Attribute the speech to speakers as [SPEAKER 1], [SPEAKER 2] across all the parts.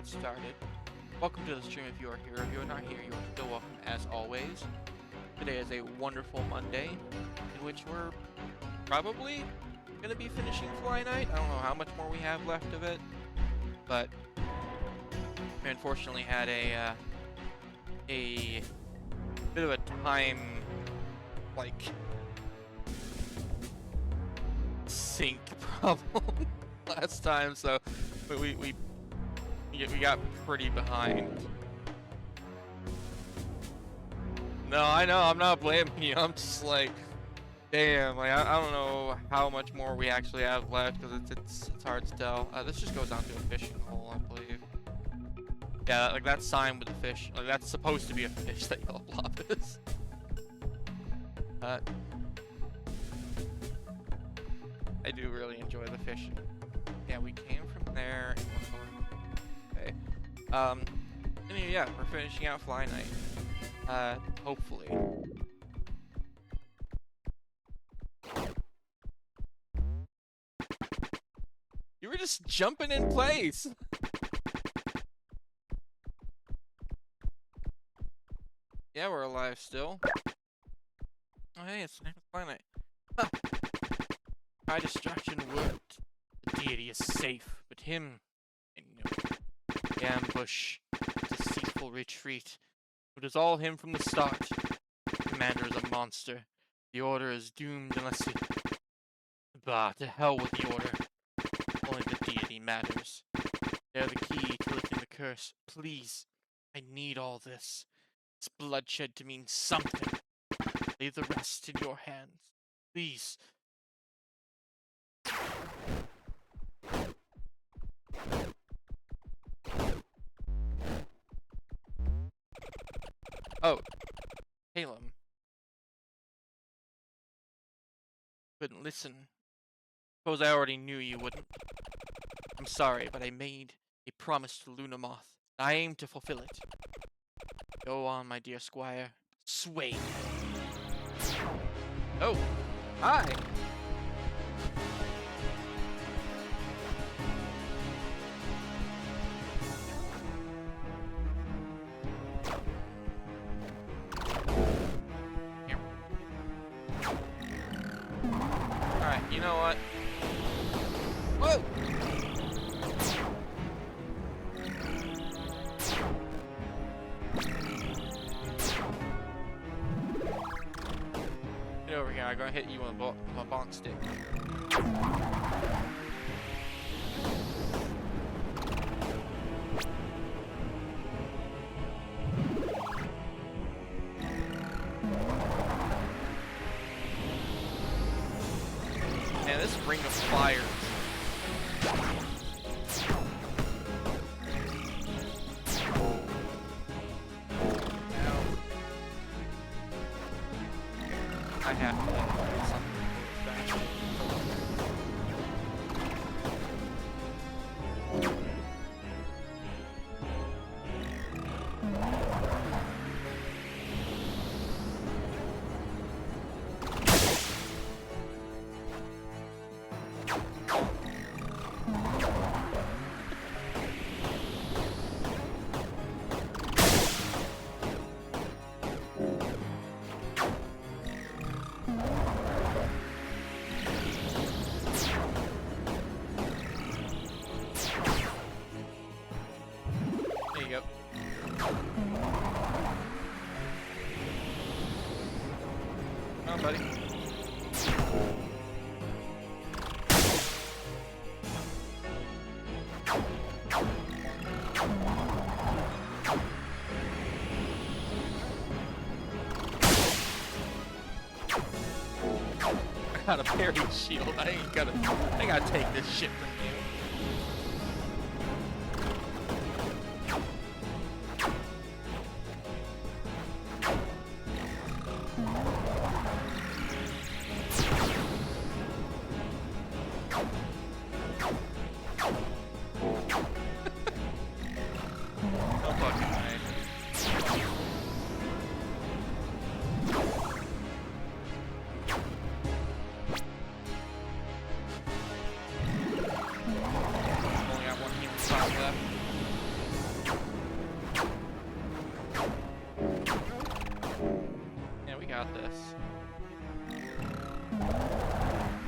[SPEAKER 1] get started. Welcome to the stream if you are here. If you are not here, you are still welcome as always. Today is a wonderful Monday in which we're probably going to be finishing FlyKnight. I don't know how much more we have left of it, but we unfortunately had a bit of a time, like, sync problem last time, so we got pretty behind. No, I know, I'm not blaming you. I'm just like, damn, like I don't know how much more we actually have left because it's hard to tell. This just goes down to a fishing hole, I believe. Yeah, like that sign with the fish, like that's supposed to be a fish, that yellow blob is. I do really enjoy the fishing. Yeah, we came from there. Okay. Anyway, yeah, we're finishing out FlyKnight. Hopefully. You were just jumping in place. Yeah, we're alive still. Oh, hey, it's FlyKnight. Huh. My distraction worked. The deity is safe, but him, I know. The ambush, deceitful retreat. It was all him from the start. The commander is a monster. The order is doomed unless he... Bah, to hell with the order. Only the deity matters. They're the key to lifting the curse. Please, I need all this. It's bloodshed to mean something. Leave the rest in your hands. Please. Oh, Calum. Couldn't listen. Suppose I already knew you wouldn't. I'm sorry, but I made a promise to Lunamoth. I aim to fulfill it. Go on, my dear squire. Sway. Oh, hi. Alright, you know what? Whoa! Get over here, I'm gonna hit you with a bonk stick. Man, this ring of fire. I have to do something. There you go. Come on, buddy. I got a parry shield. I gotta take this shit from you. No fucking way.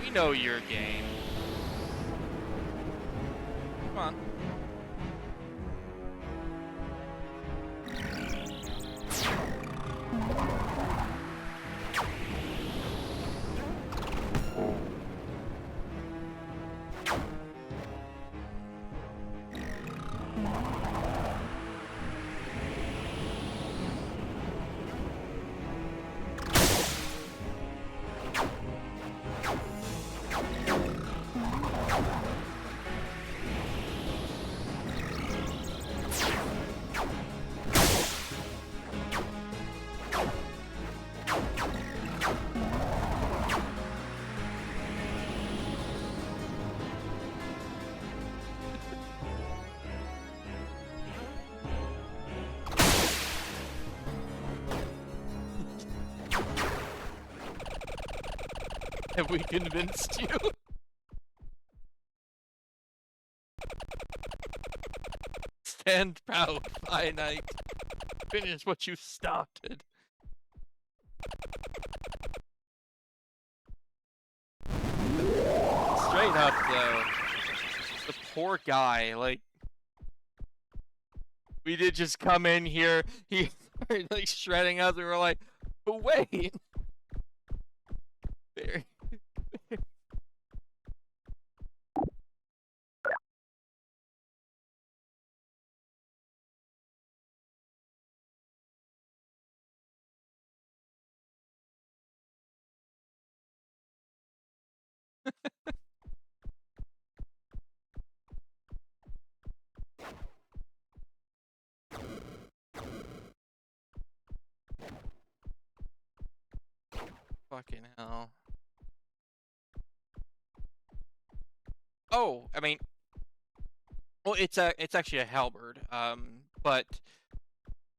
[SPEAKER 1] We know your game. Come on. Have we convinced you? Stand proud, FlyKnight. Finish what you started. Straight up, though. The poor guy, like... We did just come in here, he started, like, shredding us, we were like, but wait! There. Fucking hell. Oh, I mean... Well, it's actually a halberd, but...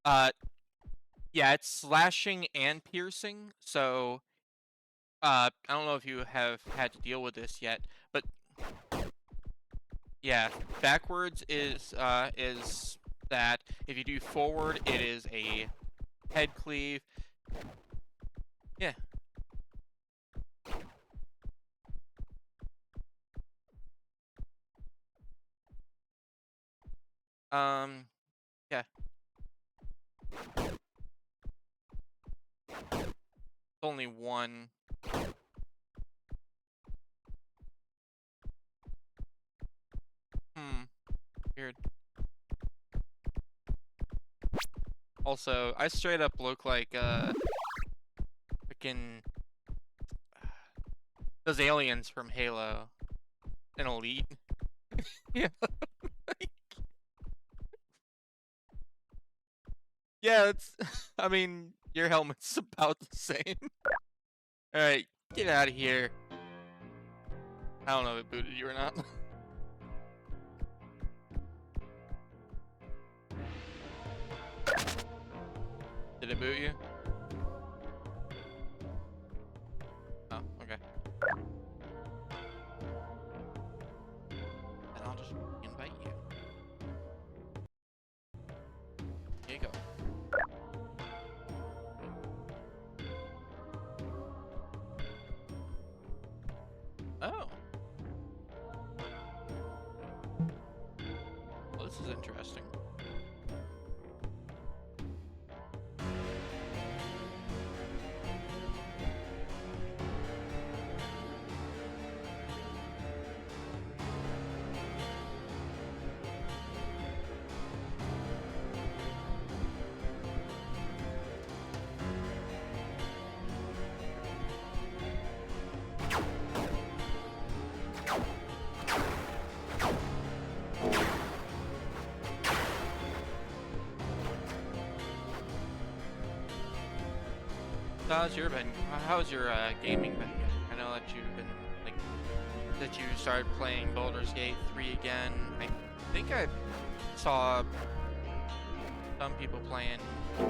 [SPEAKER 1] Yeah, it's slashing and piercing, so... I don't know if you have had to deal with this yet, but... Yeah, backwards is that. If you do forward, it is a head cleave. Yeah. Yeah. It's only one. Weird. Also, I straight up look like, freaking... those aliens from Halo. An elite. Yeah. Yeah, it's... I mean, your helmet's about the same. Alright, get out of here. I don't know if it booted you or not. Did it boot you? Oh, okay. Then I'll just invite you. Here you go. Oh. Well, this is interesting. How's your gaming been? I know that you've been that you started playing Baldur's Gate 3 again. I think I saw some people playing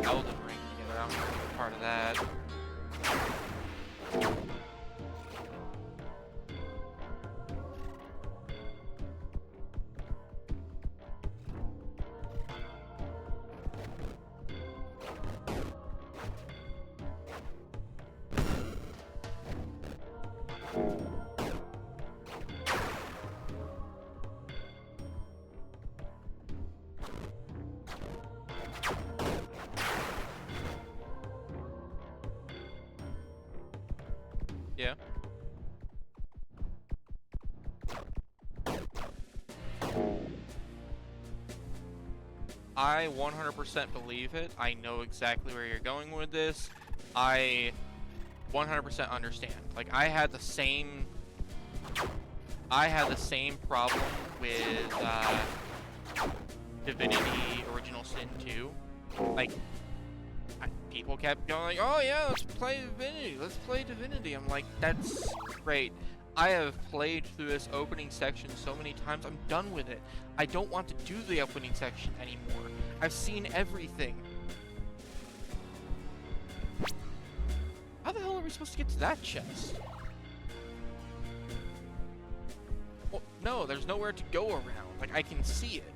[SPEAKER 1] Elden Ring together. I'm not part of that. Yeah. I 100% believe it. I know exactly where you're going with this. I 100% understand. Like, I had the same problem with Divinity Original Sin 2. Like, people kept going like, oh yeah, let's play Divinity. I'm like, that's great. I have played through this opening section so many times, I'm done with it. I don't want to do the opening section anymore. I've seen everything. How the hell are we supposed to get to that chest? Well, no, there's nowhere to go around. Like, I can see it.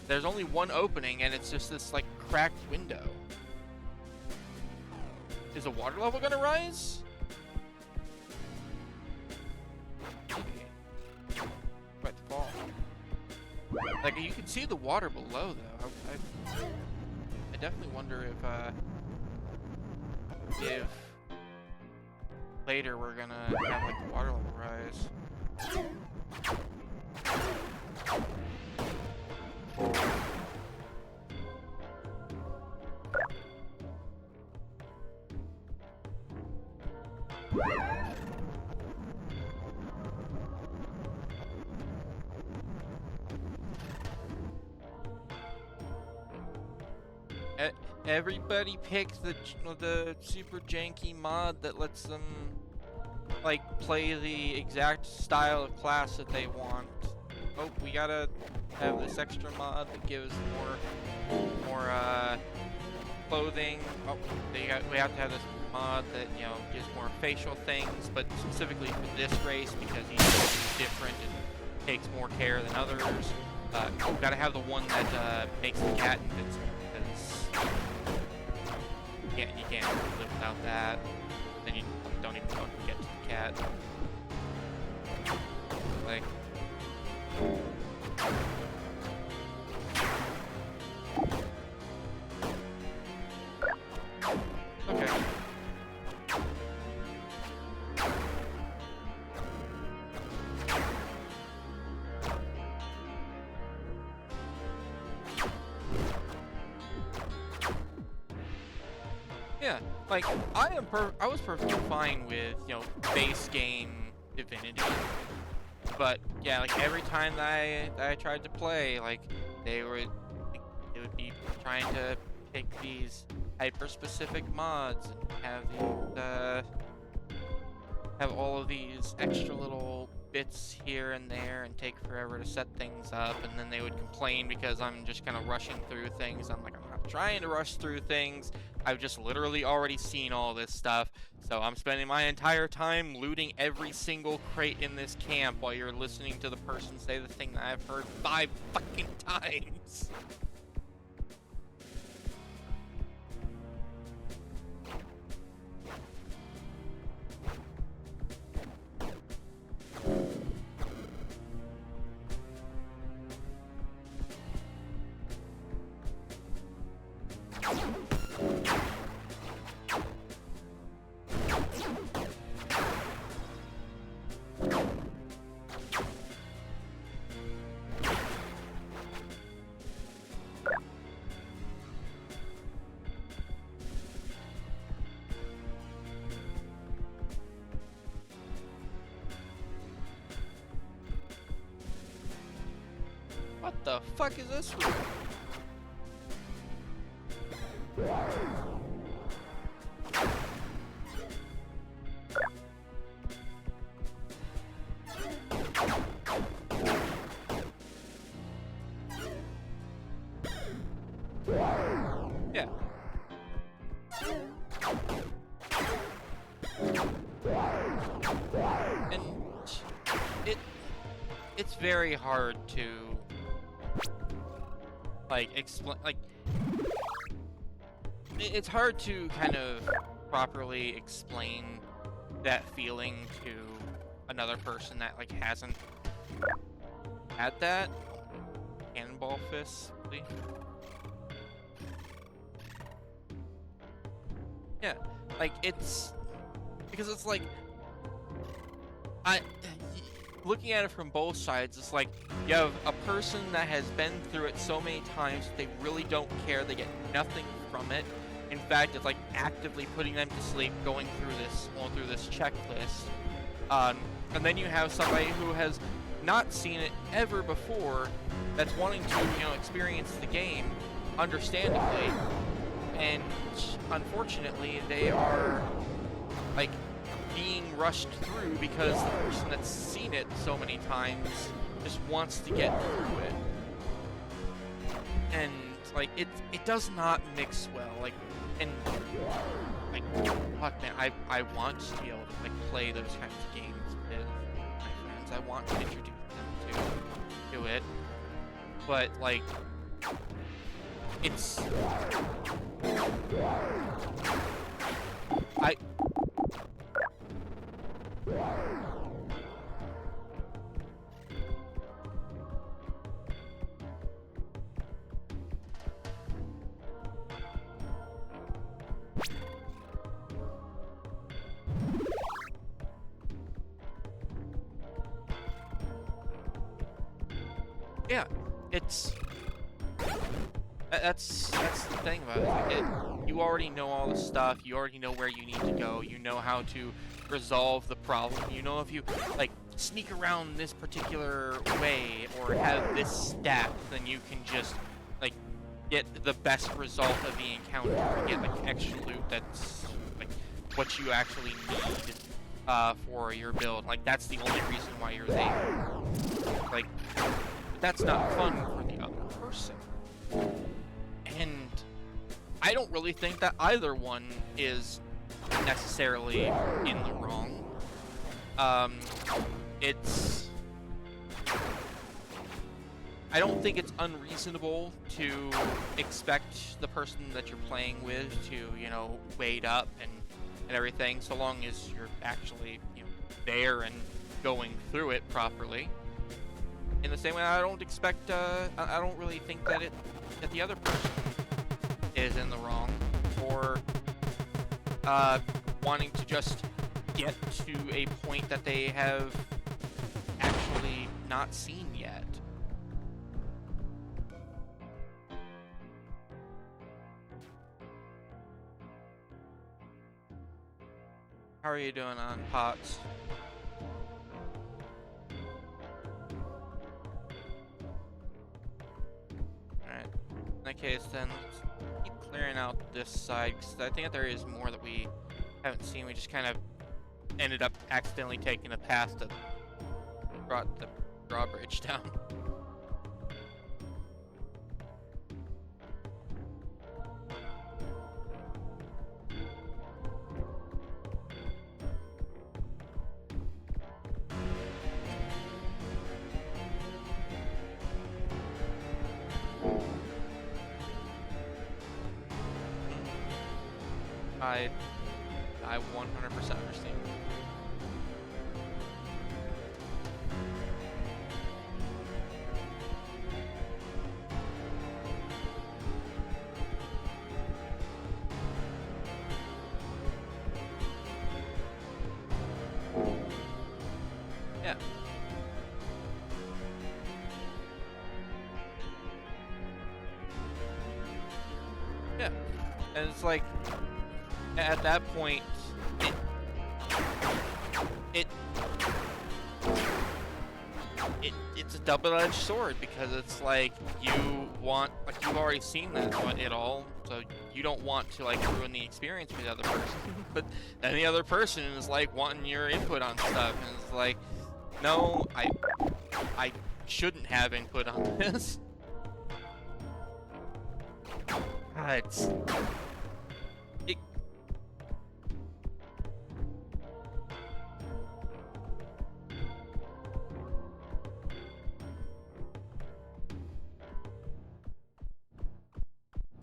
[SPEAKER 1] There's only one opening, and it's just this, like, cracked window. Is the water level gonna rise? Quite the fall. Like, you can see the water below, though. I definitely wonder if later we're gonna have, like, the water level rise. Everybody picks the super janky mod that lets them, like, play the exact style of class that they want. Oh, we gotta have this extra mod that gives more clothing. Oh, we have to have this mod that, you know, gives more facial things, but specifically for this race because he's different and takes more care than others. We gotta have the one that makes the cat invincible, because you can't live without that. Then you don't even get to the cat. Like, okay. Yeah, like, I was perfectly fine with, you know, base game Divinity, but yeah, like, every time that I tried to play, like, they would be trying to pick these hyper-specific mods and have all of these extra little bits here and there and take forever to set things up, and then they would complain because I'm just kind of rushing through things. I'm like, I'm not trying to rush through things. I've just literally already seen all this stuff, so I'm spending my entire time looting every single crate in this camp while you're listening to the person say the thing that I've heard 5 fucking times. What the fuck is this room? Yeah. And it's very hard to, like, explain, like, it's hard to kind of properly explain that feeling to another person that like hasn't had that. Cannonball fists, please. Yeah, like it's because it's like looking at it from both sides, it's like you have a person that has been through it so many times that they really don't care, they get nothing from it. In fact, it's like actively putting them to sleep, going through this checklist. And then you have somebody who has not seen it ever before, that's wanting to, experience the game, understandably, and unfortunately, they are like being rushed through because the person that's seen it so many times just wants to get through it. And like it does not mix well. Like, and like fuck man, I want to be able to like play those kinds of games with my friends. I want to introduce them to it. But like it's yeah, that's the thing about it. You already know all the stuff. You already know where you need to go. You know how to resolve the problem. You know if you like sneak around this particular way or have this stat, then you can just like get the best result of the encounter and get like extra loot that's like what you actually need for your build. Like that's the only reason why you're there. Like that's not fun for the other person. And I don't really think that either one is necessarily in the wrong. I don't think it's unreasonable to expect the person that you're playing with to, wait up and everything, so long as you're actually, there and going through it properly. In the same way, I don't expect, I don't really think that the other person is in the wrong for wanting to just get to a point that they have actually not seen yet. How are you doing on pots? Alright. In that case, then let's keep clearing out this side, because I think that there is more that we haven't seen. We just kind of ended up accidentally taking a path that brought the drawbridge down. I 100% understand. Yeah. Yeah. And it's like, at that point, it's a double-edged sword, because it's like you've already seen that it all, so you don't want to like ruin the experience for the other person, but then the other person is like wanting your input on stuff, and it's like, no, I shouldn't have input on this.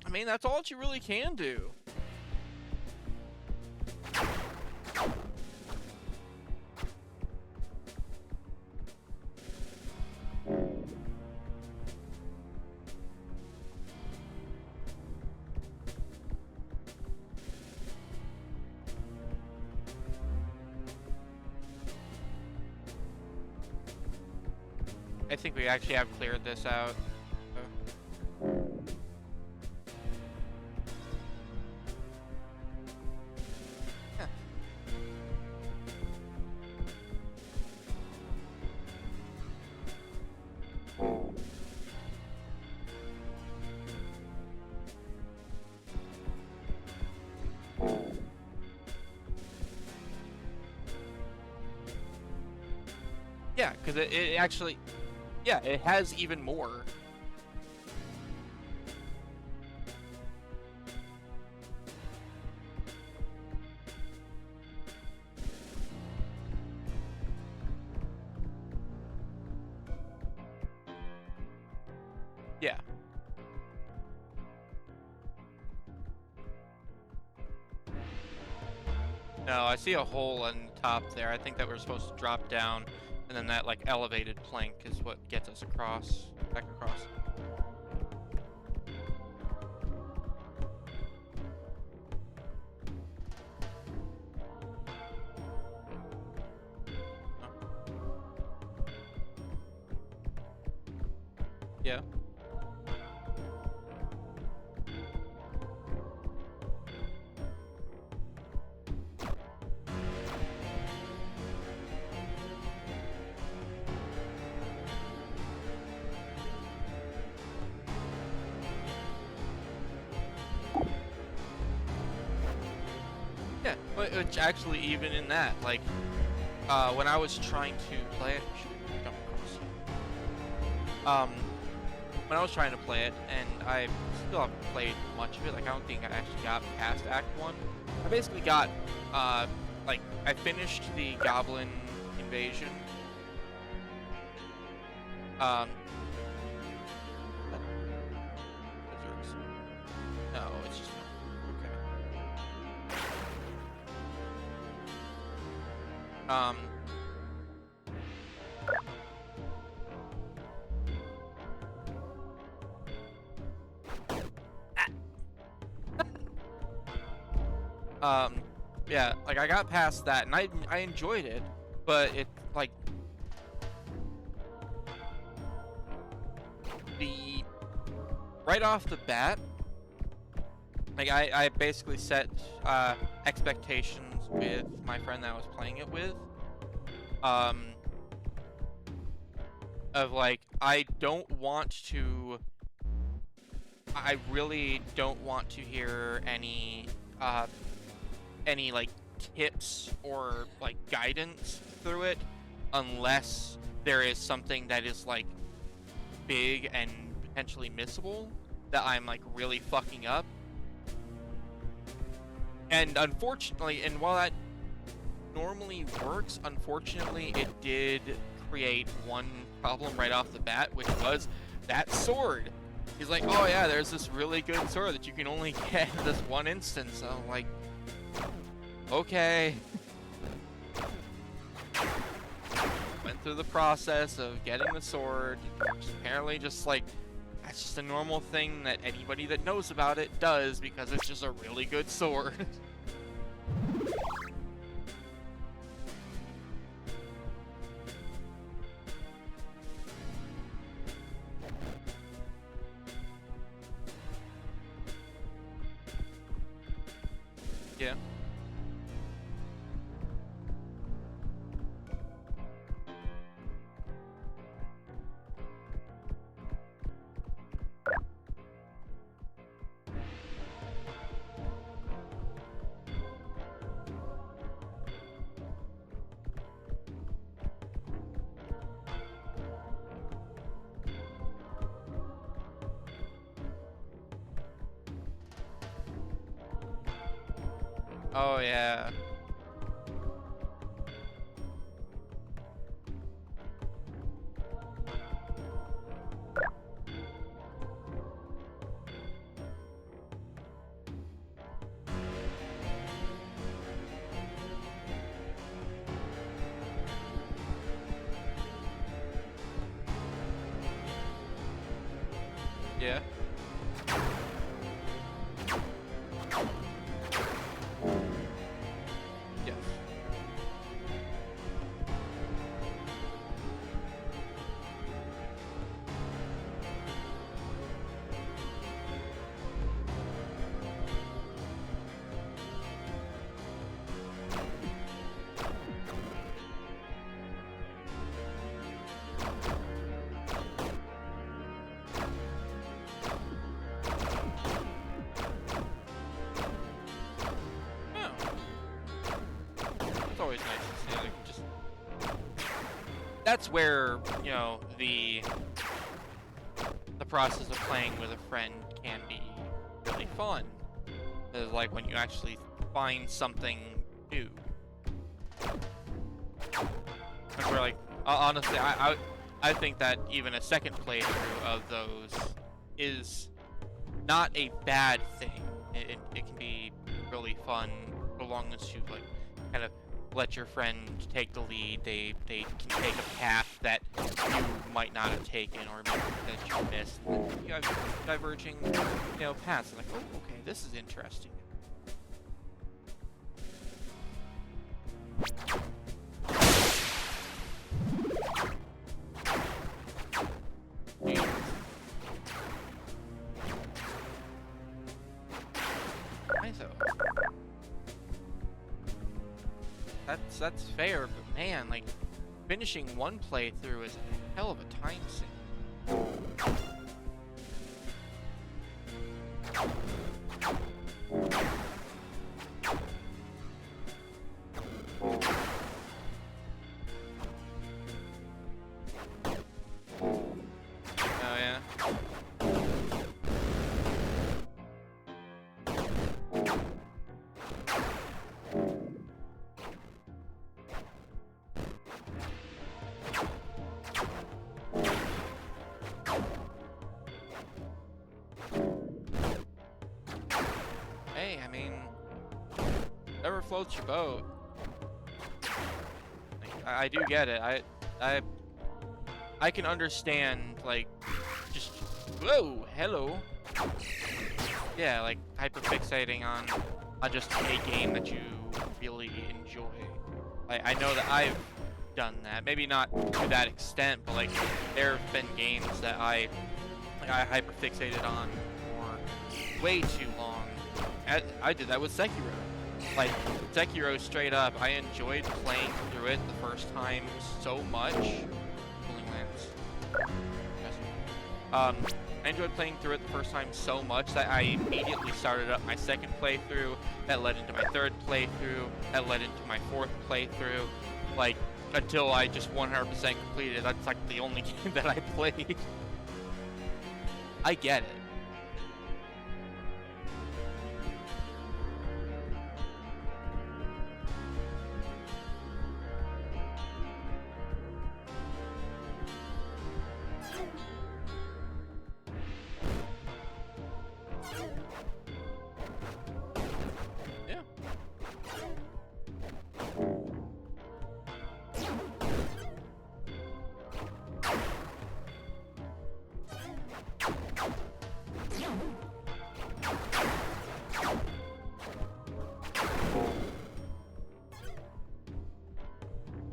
[SPEAKER 1] I mean, that's all that you really can do. I think we actually have cleared this out. Yeah. Yeah, because it actually, yeah, it has even more. Yeah. No, I see a hole on top there. I think that we're supposed to drop down, and then that like elevated plank is what gets us across, back across. Yeah. Yeah, but which actually even in that, like, when I was trying to play it, jump across. When I was trying to play it, and I still haven't played much of it, like I don't think I actually got past Act 1. I basically got, like, I finished the Goblin Invasion. Wizards. No, it's just, okay. Yeah, like I got past that and I enjoyed it, but it like the right off the bat, like I basically set expectations with my friend that I was playing it with, of like I really don't want to hear any like tips or like guidance through it unless there is something that is like big and potentially missable that I'm like really fucking up. And unfortunately, and while that normally works, unfortunately it did create one problem right off the bat, which was that sword. He's like, oh yeah, there's this really good sword that you can only get in this one instance. So I'm like, okay. Went through the process of getting the sword. Apparently just like, that's just a normal thing that anybody that knows about it does because it's just a really good sword. Yeah. Oh yeah. Yeah. Yes. always nice to see. Like, just that's where, you know, the process of playing with a friend can be really fun. Is like when you actually find something new. That's where, like, honestly, I think that even a second playthrough of those is not a bad thing. It can be really fun, so long as you, like, kind of let your friend take the lead. They can take a path that you might not have taken, or maybe that you missed. You have diverging, you know, paths. And like, oh, okay, this is interesting. That's fair, but man, like, finishing one playthrough is a hell of a time sink. Oh yeah. Hey, I mean, whatever floats your boat. Like, I do get it. I can understand, like, just, whoa, hello. Yeah, like, hyperfixating on just a game that you really enjoy. Like, I know that I've done that. Maybe not to that extent, but, like, there have been games that I hyperfixated on for way too long. I did that with Sekiro. Like, Sekiro, straight up, I enjoyed playing through it the first time so much. Cooling Lance. I enjoyed playing through it the first time so much that I immediately started up my second playthrough. That led into my third playthrough. That led into my fourth playthrough. Like, until I just 100% completed. That's like the only game that I played. I get it.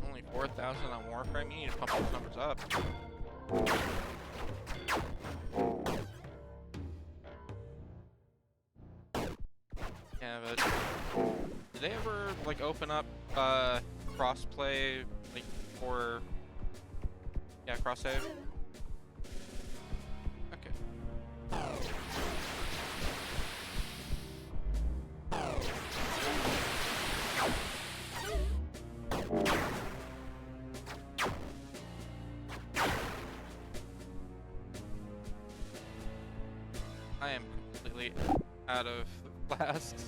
[SPEAKER 1] Only 4,000 on Warframe. You need to pump those numbers up. Yeah, but did they ever, like, open up crossplay, like, for cross save? Okay. I am completely out of flasks.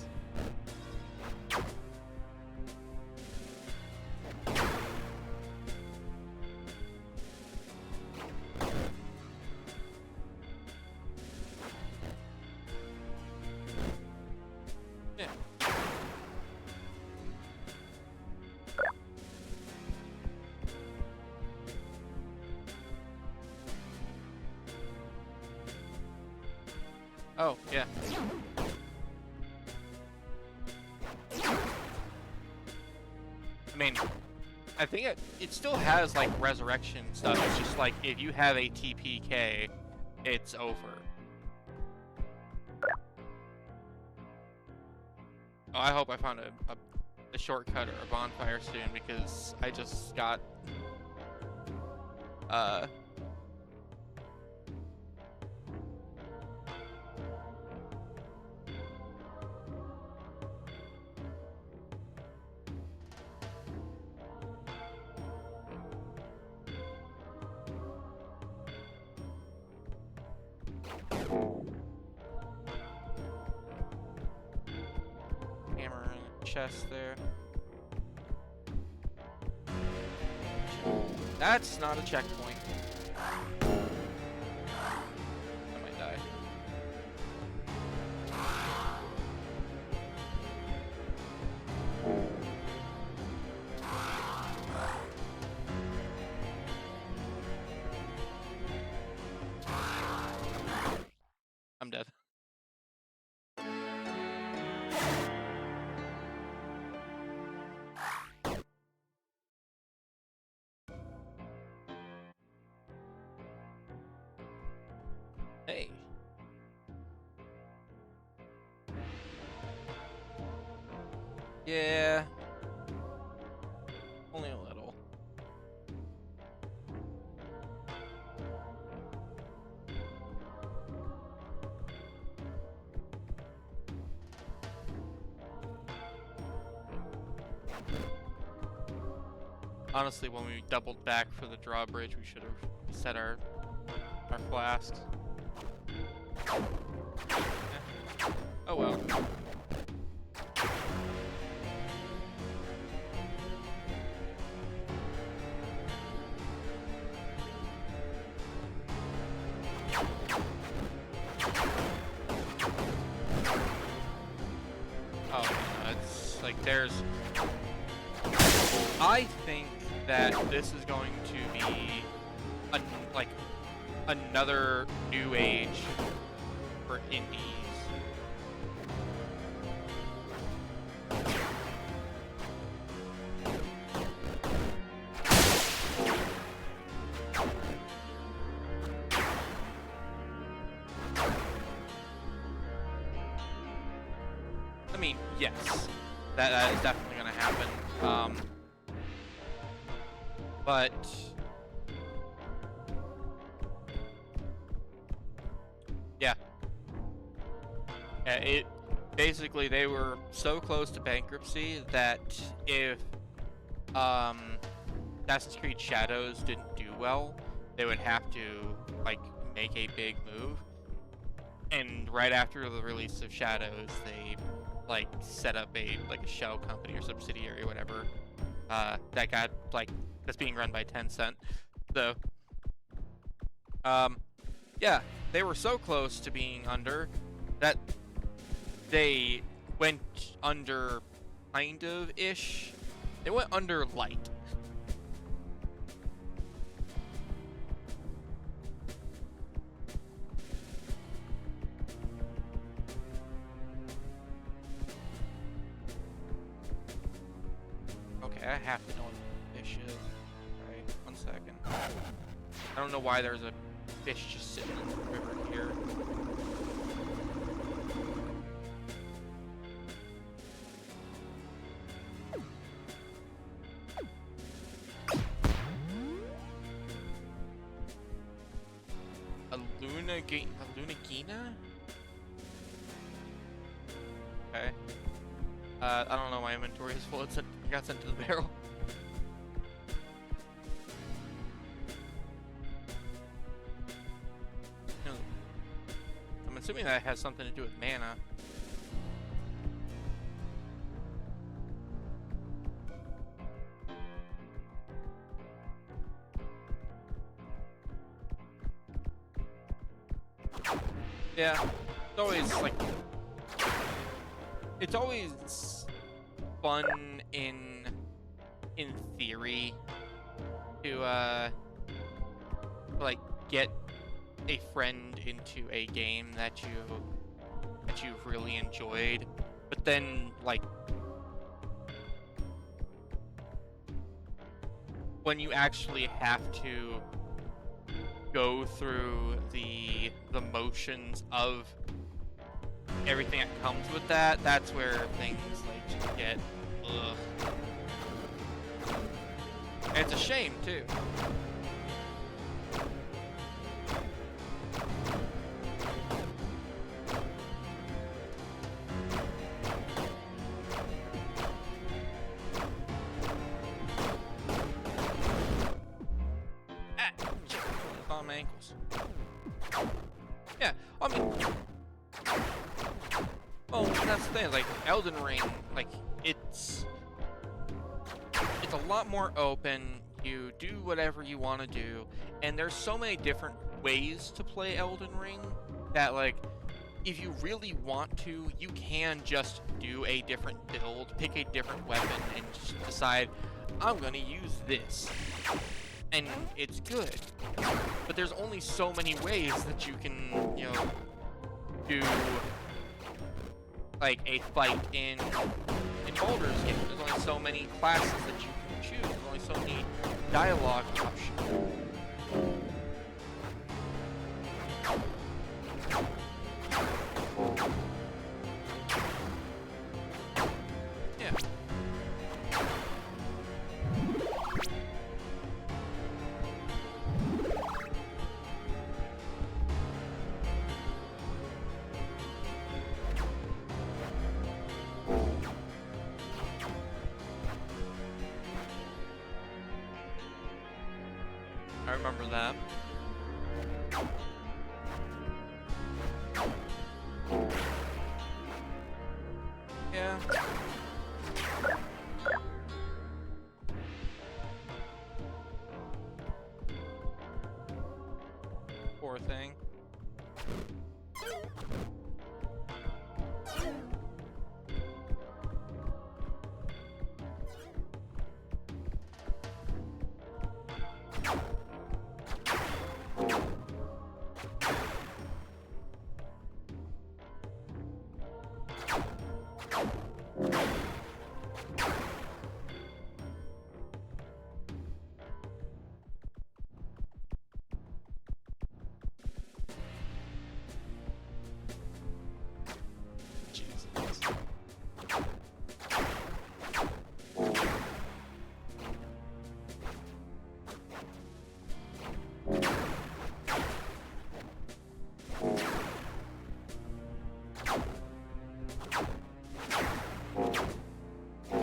[SPEAKER 1] Yeah. Oh, yeah. I mean, I think it still has, like, resurrection stuff. It's just like, if you have a TPK, it's over. Oh, I hope I found a shortcut or a bonfire soon, because I just got chest there. That's not a checkpoint. I might die. I'm dead. Hey. Yeah. Only a little. Honestly, when we doubled back for the drawbridge, we should have set our flasks. Oh well. Oh, it's like there's... I think that this is going to be like another new age for indies. I mean, yes, that is definitely going to happen. But yeah, it basically they were so close to bankruptcy that if Assassin's Creed Shadows didn't do well, they would have to like make a big move. And right after the release of Shadows, they like set up a shell company or subsidiary or whatever that got like that's being run by Tencent. So yeah, they were so close to being under that they went under kind of ish. They went under light. Okay, I have to know what fish is. Alright, 1 second. I don't know why there's a fish just sitting in the river here. A Lunagina? Okay. I don't know, my inventory is full. It got sent to the barrel. I'm assuming that has something to do with mana. Yeah, it's always like... It's always fun in theory to like get a friend into a game that you've really enjoyed, but then like when you actually have to go through the motions of everything that comes with that, that's where things like just get ugh. And it's a shame too. On my ankles. Yeah, I mean, well, that's the thing. Like Elden Ring, like it's a lot more open. You do whatever you want to do, and there's so many different ways to play Elden Ring that, like, if you really want to, you can just do a different build, pick a different weapon, and just decide, I'm gonna use this. And it's good. But there's only so many ways that you can, you know, do, like, a fight in Baldur's Gate. There's only so many classes that you can choose. There's only so many dialogue options. Yeah. I remember that. Yeah. Poor thing.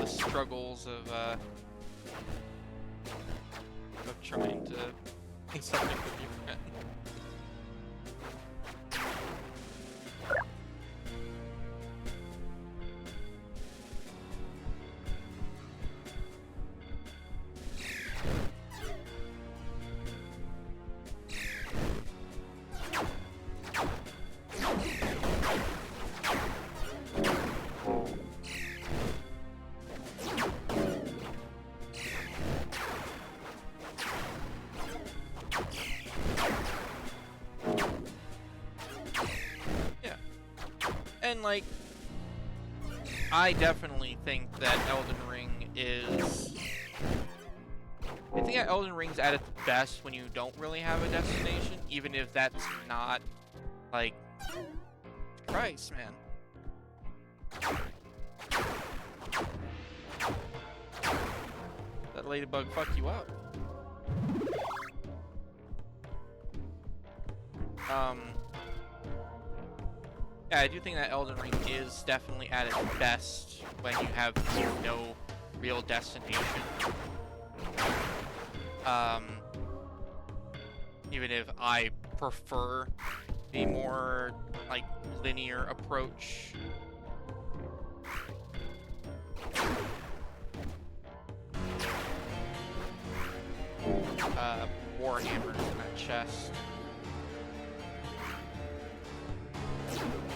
[SPEAKER 1] Struggles of trying to make something with your friend. And, like, I definitely think that Elden Ring is... I think that Elden Ring's at its best when you don't really have a destination, even if that's not, like... Christ, man. That ladybug fucked you up. Yeah, I do think that Elden Ring is definitely at its best when you have no real destination. Even if I prefer the more, like, linear approach. Warhammer in that chest.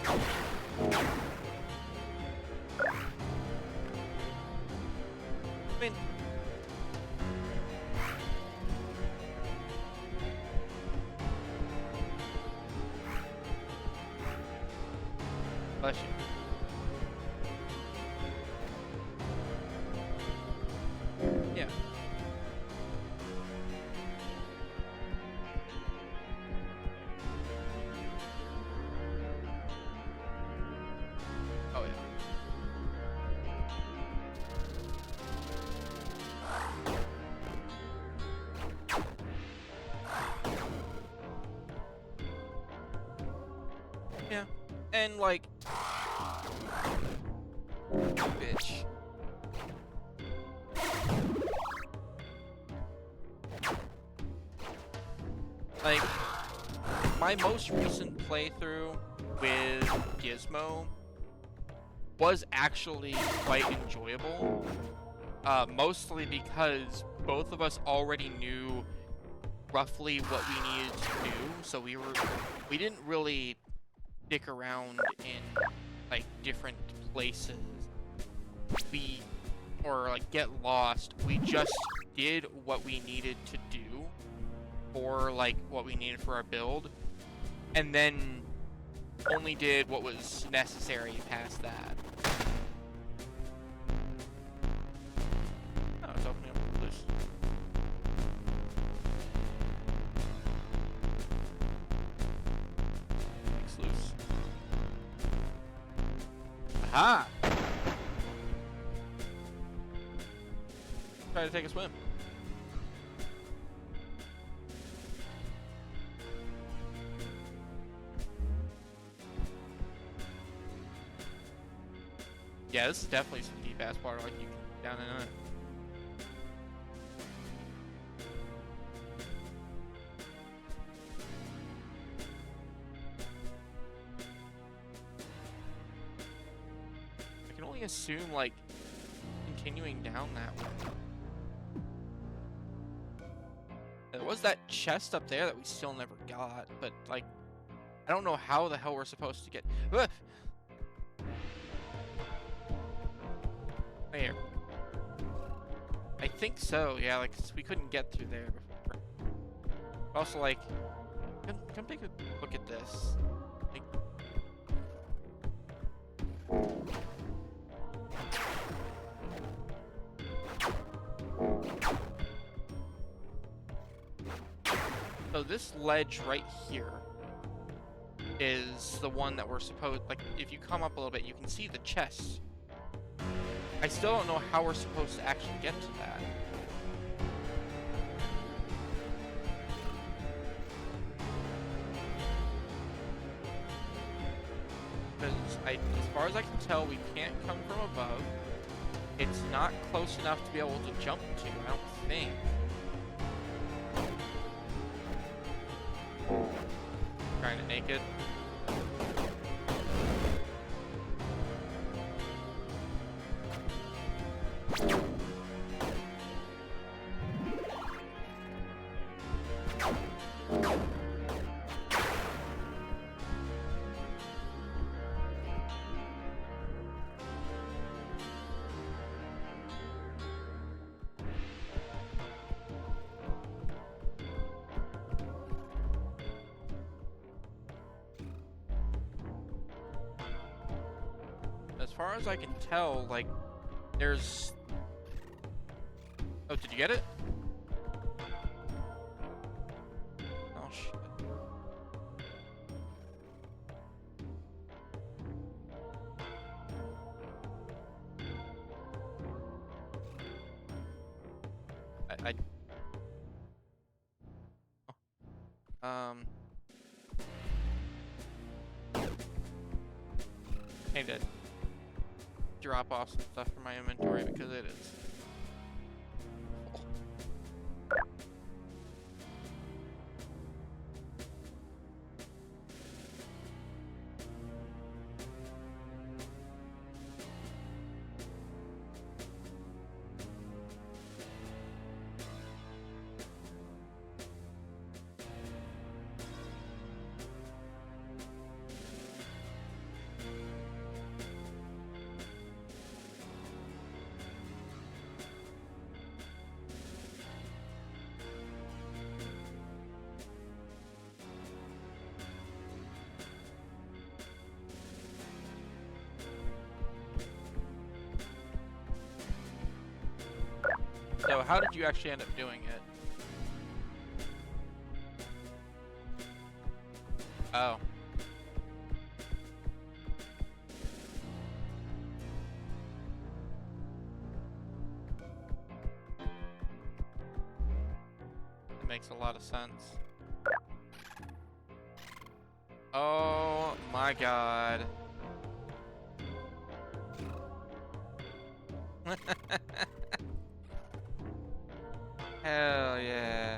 [SPEAKER 1] I mean, bless you. Yeah. Oh, yeah. Yeah. And, like... Bitch. Like, my most recent playthrough with Gizmo was actually quite enjoyable. Mostly because both of us already knew roughly what we needed to do, so we didn't really stick around in like different places. Or like get lost. We just did what we needed to do for like what we needed for our build, and then only did what was necessary past that. Oh, it's opening up loose. It's loose. Aha! Try to take a swim. Yeah, this is definitely some deep ass water, like you can down in it. I can only assume like continuing down that way. There was that chest up there that we still never got, but like, I don't know how the hell we're supposed to get. Here. I think so, yeah, like, 'cause we couldn't get through there before. Also, like, come take a look at this. Like, so this ledge right here is the one that we're supposed, like, if you come up a little bit, you can see the chest. I still don't know how we're supposed to actually get to that. Because as far as I can tell, we can't come from above. It's not close enough to be able to jump to, I don't think. Trying to naked. As far as I can tell, like, there's... Oh, did you get it? Oh, shit. I need to drop off some stuff from my inventory because it is full. So how did you actually end up doing it? Oh. It makes a lot of sense. Oh my god. Hell yeah.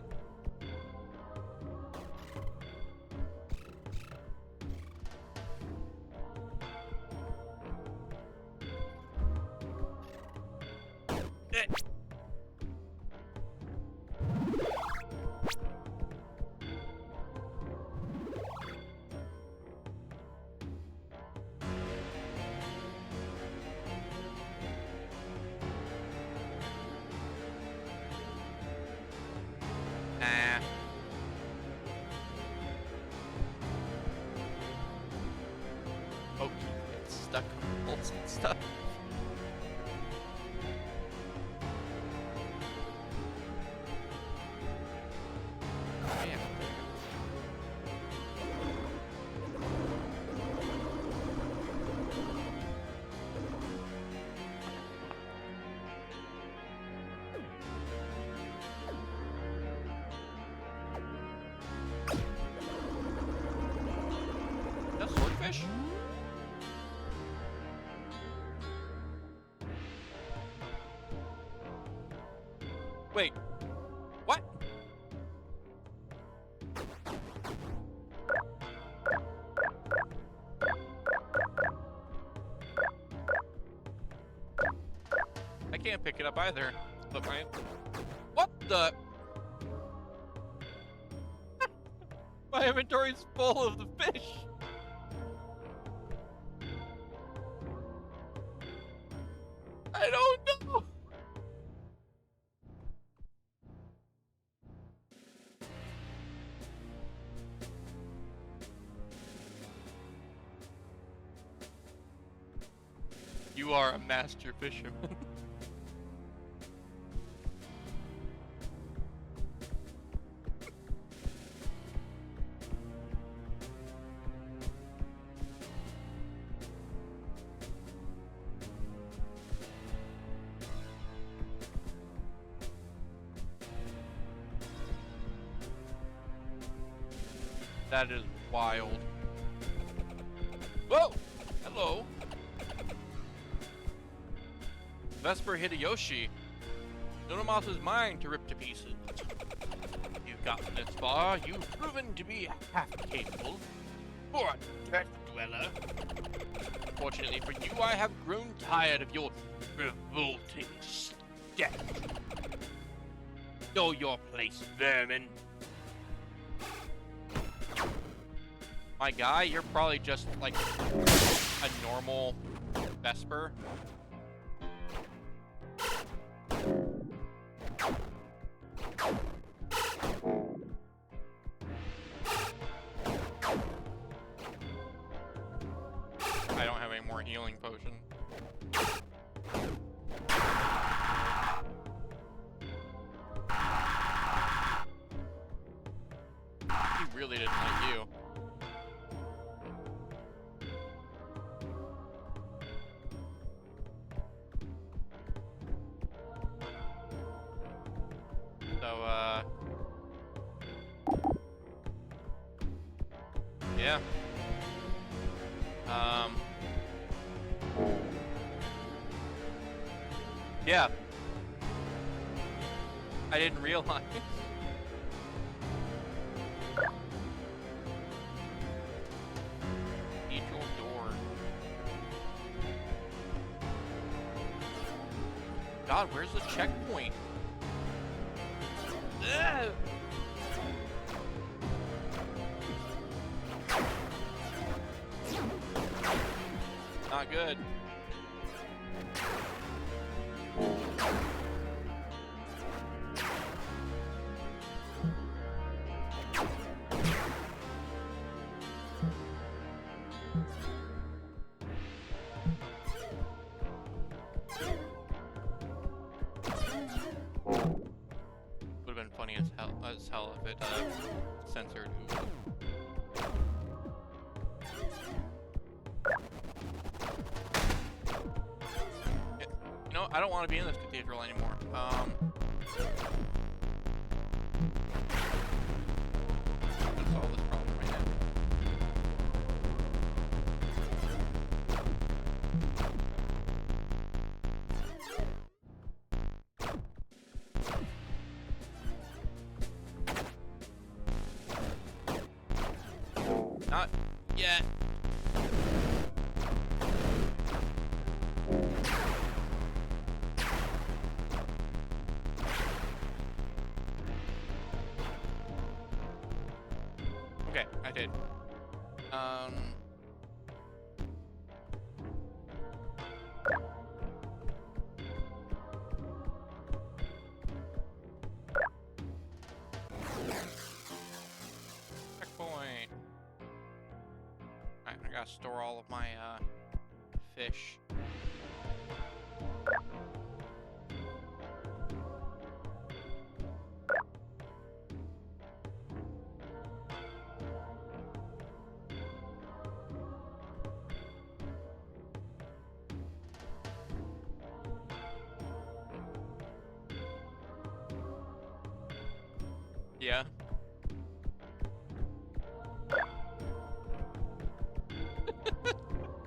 [SPEAKER 1] stuff. Man. That's swordfish? Wait, what? I can't pick it up either. But what the? My inventory's full of the fish. I don't know. You are a master fisherman. That is wild. Whoa! Hello. Vesper Hideyoshi. Nonomos is mine to rip to pieces. You've gotten this far. You've proven to be half capable. Poor Death Dweller. Fortunately for you, I have grown tired of your revolting step. Know your place, vermin. My guy, you're probably just like a normal Vesper. I don't have any more healing potion. He really didn't like you. Yeah. Yeah. I didn't realize. Cathedral door. God, where's the checkpoint? Ugh. Not good. Would have been funny as hell if it censored who. I don't want to be in this cathedral anymore. That's solve this problem right now. Not yet. Okay, I did. Checkpoint. Alright, I gotta store all of my fish. Yeah.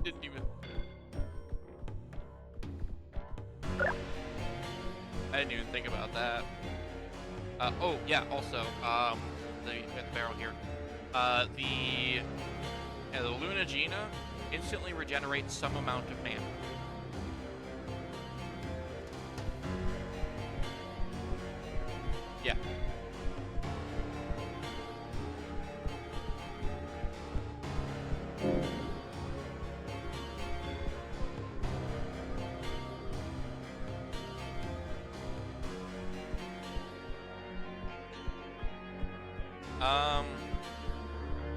[SPEAKER 1] Didn't even. I didn't even think about that. Oh yeah. Also, the barrel here. The Luna Gina instantly regenerates some amount of mana. Yeah.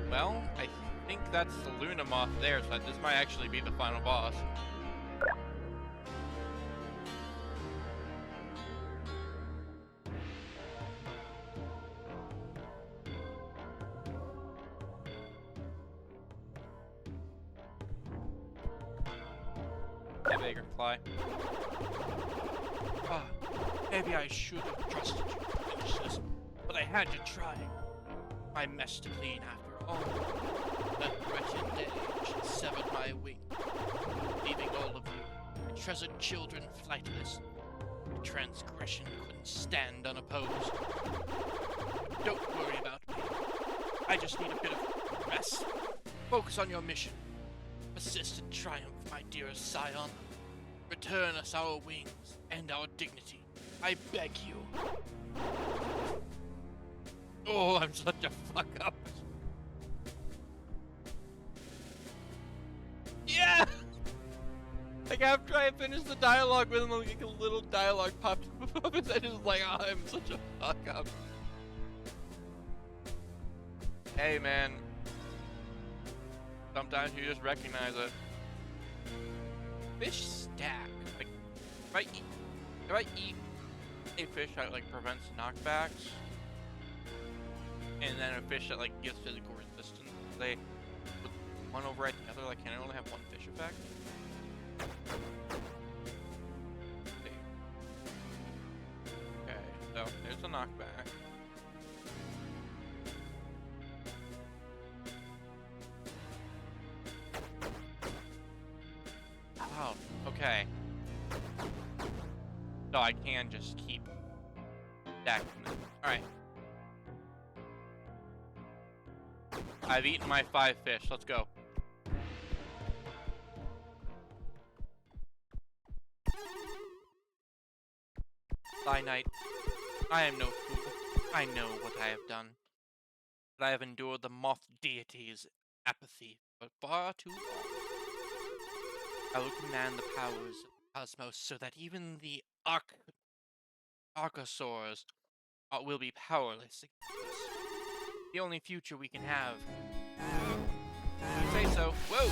[SPEAKER 1] Well, I think that's the Luna Moth there, so this might actually be the final boss. Yeah, they can fly. Ah, maybe I should have trusted you to finish this, but I had to try. I messed clean after all. That wretched day which severed my wing, leaving all of you, the treasured children, flightless. The transgression couldn't stand unopposed. Don't worry about me. I just need a bit of rest. Focus on your mission. Persist in triumph, my dearest scion. Return us our wings and our dignity. I beg you. Oh, I'm such a fuck up. Yeah! Like after I finished the dialogue with him, like a little dialogue popped up above his head. Just like, oh, I'm such a fuck up. Hey, man. Sometimes you just recognize it. Fish stack. Like, if I eat a fish that like prevents knockbacks, and then a fish that like gives physical resistance, they put one override the other. Like, can I only have one fish effect? Okay, so there's a knockback. Oh, okay. So I can just keep stacking them. Alright. I've eaten my 5 fish. Let's go. FlyKnight, I am no fool. I know what I have done. But I have endured the moth deity's apathy for far too long. I will command the powers of the cosmos so that even the Archosaurs will be powerless against us. The only future we can have. You say so. Whoa!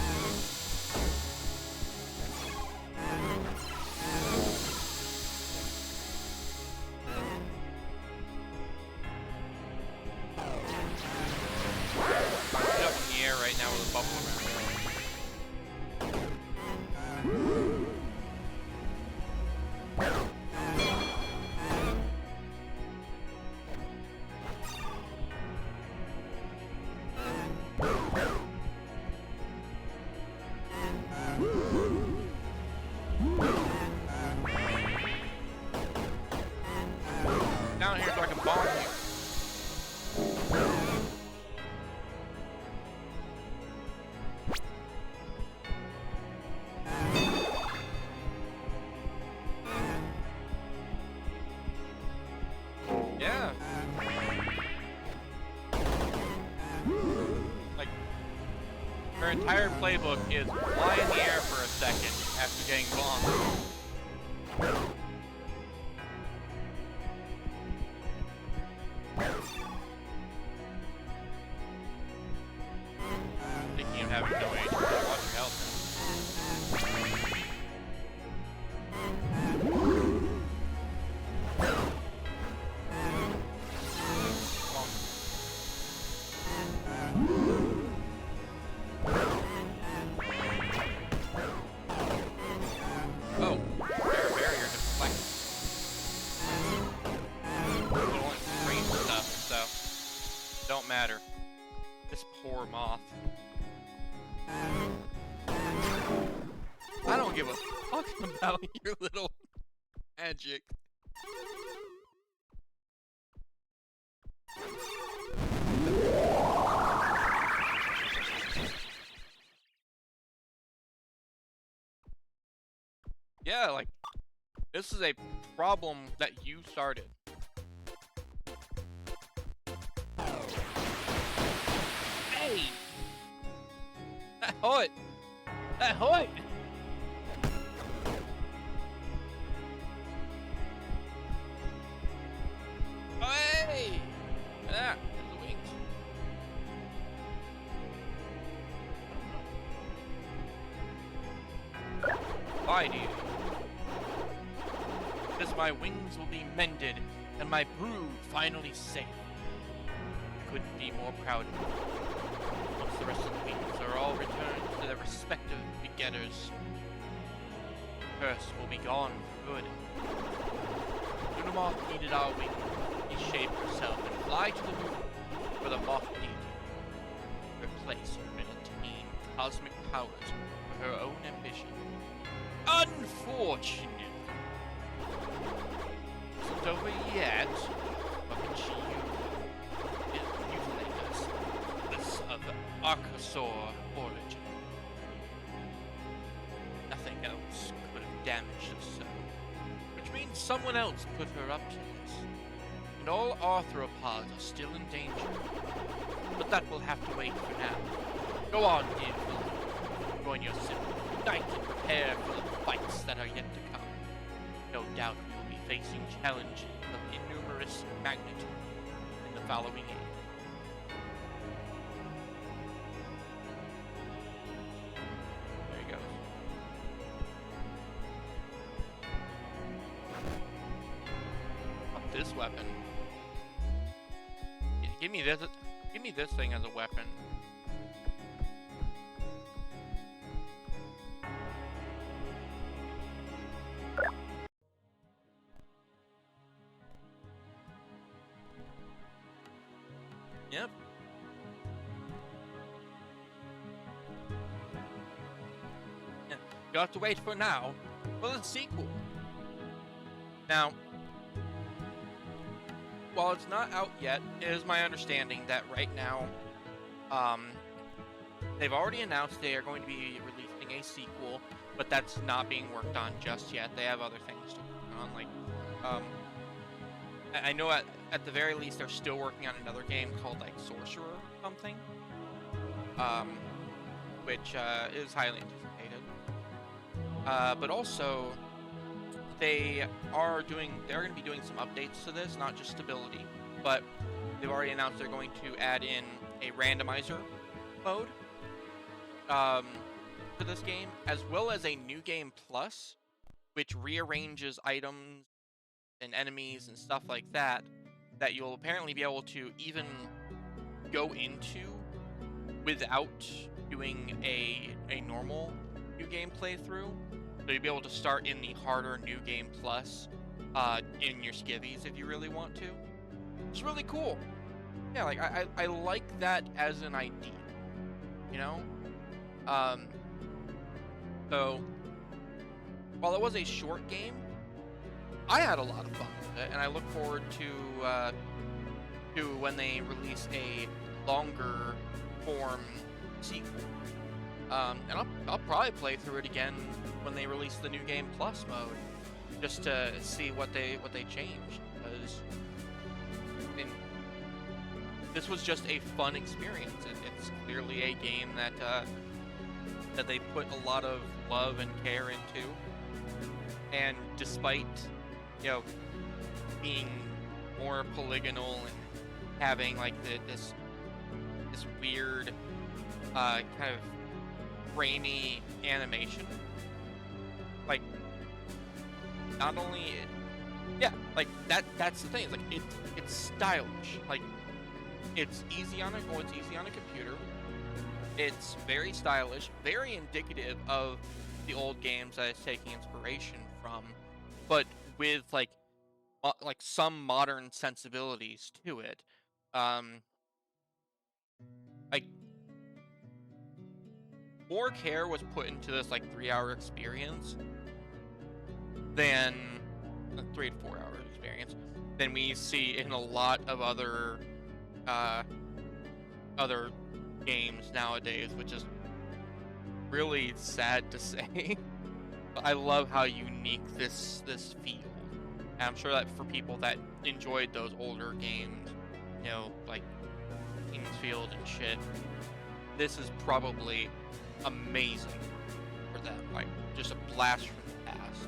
[SPEAKER 1] I'm up in the air right now with a bubble around. Down here so I can bomb you. Yeah. Like, her entire playbook is fly in the air for a second after getting bombed. Thinking of having no age, watch your health. Oh, barrier deflect. It only range stuff, so. this poor moth. I don't give a fuck about your little magic. Yeah, like, this is a problem that you started. Hey! Ahoy! Ahoy! Hey! Ah, there's the wings. Bye, dude. Because my wings will be mended and my brood finally safe. Couldn't be more proud of you. Once the rest of the wings are all returned to their respective begetters, the curse will be gone for good. Lunamoth needed our wings to shape herself and fly to the moon for the moth deity. Replace her and attain cosmic powers for her own ambition. Unfortunate. Isn't over yet, but can she mutilate us? This of Archosaur origin. Nothing else could have damaged her so, which means someone else put her up to this. And all arthropods are still in danger. But that will have to wait for now. Go on, dear Philip. Join your sibling. Unite and prepare for the fights that are yet to come. No doubt we will be facing challenges of innumerous magnitude in the following age. There he goes. This weapon. Give me this. Give me this thing as a weapon. Yep. Yeah. You'll have to wait for now for the sequel. Now, while it's not out yet, it is my understanding that right now, they've already announced they are going to be releasing a sequel, but that's not being worked on just yet. They have other things to work on, like, I know at the very least they're still working on another game called, like, Sorcerer or something, which is highly anticipated. But also, they're going to be doing some updates to this, not just stability, but they've already announced they're going to add in a randomizer mode to this game, as well as a new game plus, which rearranges items and enemies and stuff like that you'll apparently be able to even go into without doing a normal new game playthrough. So you'll be able to start in the harder new game plus in your skivvies if you really want to. It's really cool. Yeah, like I like that as an idea, you know? So while it was a short game, I had a lot of fun with it, and I look forward to when they release a longer form sequel. And I'll probably play through it again when they release the new game plus mode, just to see what they changed. Because this was just a fun experience. It's clearly a game that they put a lot of love and care into, and despite, you know, being more polygonal and having like this weird kind of framey animation, like, not only like that's the thing, it's like it's stylish, like it's easy on it's easy on a computer, it's very stylish, very indicative of the old games that it's taking inspiration from, but with like some modern sensibilities to it. like more care was put into this like 3 hour experience than 3 to 4 hour experience than we see in a lot of uh other games nowadays, which is really sad to say. But I love how unique this feels. And I'm sure that for people that enjoyed those older games, you know, like Kingsfield and shit, this is probably amazing for them. Like, just a blast from the past.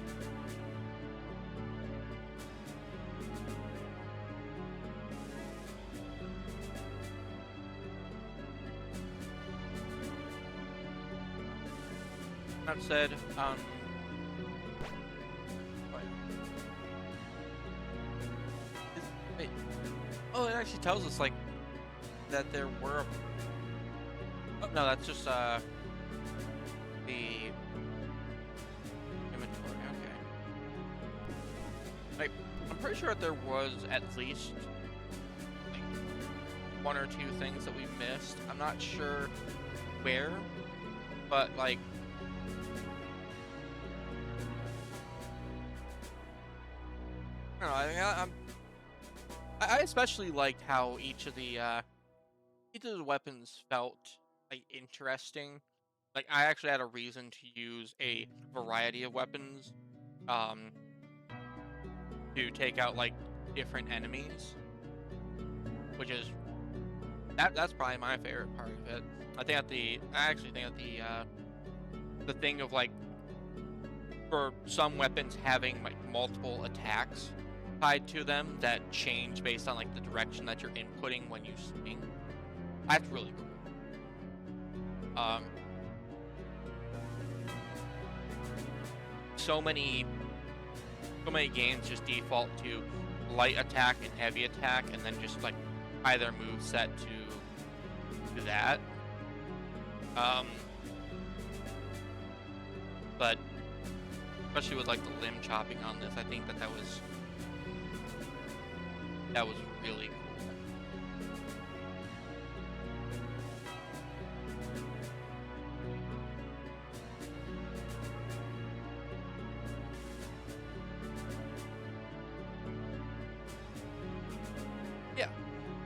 [SPEAKER 1] That said, wait. Oh, it actually tells us like that there were. Oh, no, that's just the inventory. Okay. Like, I'm pretty sure that there was at least like 1 or 2 things that we missed. I'm not sure where, but like. I don't know. I especially liked how each of the weapons felt like interesting. Like I actually had a reason to use a variety of weapons, um, to take out like different enemies, which is that's probably my favorite part of it. I actually think that the thing of like for some weapons having like multiple attacks tied to them that change based on like the direction that you're inputting when you swing. That's really cool. So many games just default to light attack and heavy attack, and then just like tie their move set to that. But especially with like the limb chopping on this, I think that was really cool. Yeah,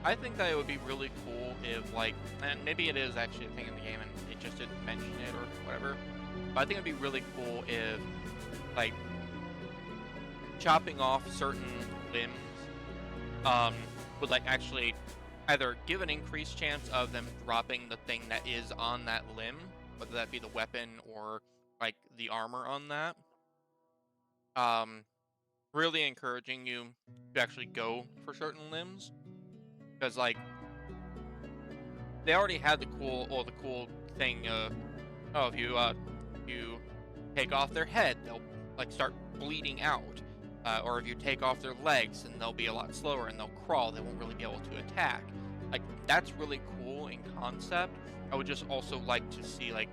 [SPEAKER 1] I think that it would be really cool if like, and maybe it is actually a thing in the game and it just didn't mention it or whatever, but I think it'd be really cool if like chopping off certain limbs would like actually either give an increased chance of them dropping the thing that is on that limb, whether that be the weapon or like the armor on that. Really encouraging you to actually go for certain limbs, because like they already had the cool thing of, oh, if you take off their head, they'll like start bleeding out. Or if you take off their legs, and they'll be a lot slower and they'll crawl, they won't really be able to attack. Like, that's really cool in concept. I would just also like to see, like,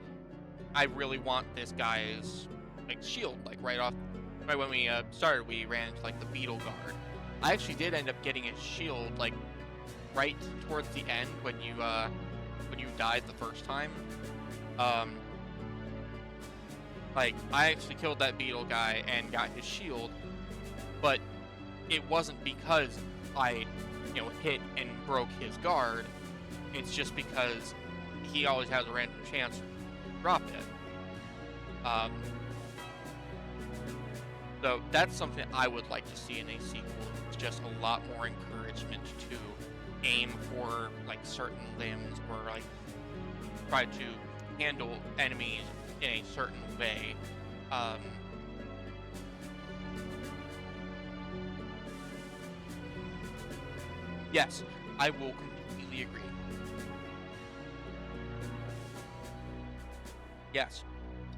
[SPEAKER 1] I really want this guy's, like, shield, like, right when we started, we ran into, like, the beetle guard. I actually did end up getting his shield, like, right towards the end when you died the first time. Like, I actually killed that beetle guy and got his shield, but it wasn't because I, hit and broke his guard. It's just because he always has a random chance to drop it. So that's something I would like to see in a sequel. It's just a lot more encouragement to aim for like certain limbs, or like try to handle enemies in a certain way. Yes, I will completely agree. Yes,